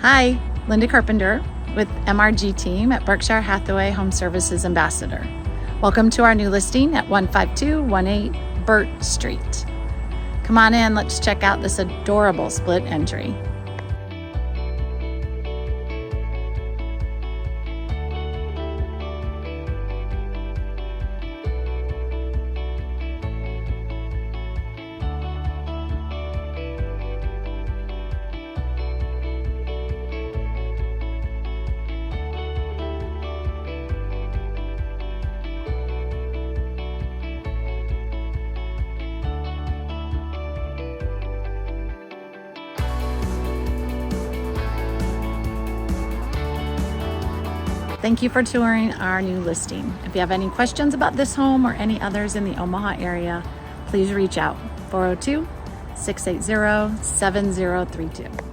Hi, Linda Carpenter with MRG team at Berkshire Hathaway Home Services Ambassador. Welcome to our new listing at 15218 Burt Street. Come on in, let's check out this adorable split entry. Thank you for touring our new listing. If you have any questions about this home or any others in the Omaha area, please reach out 402-680-7032.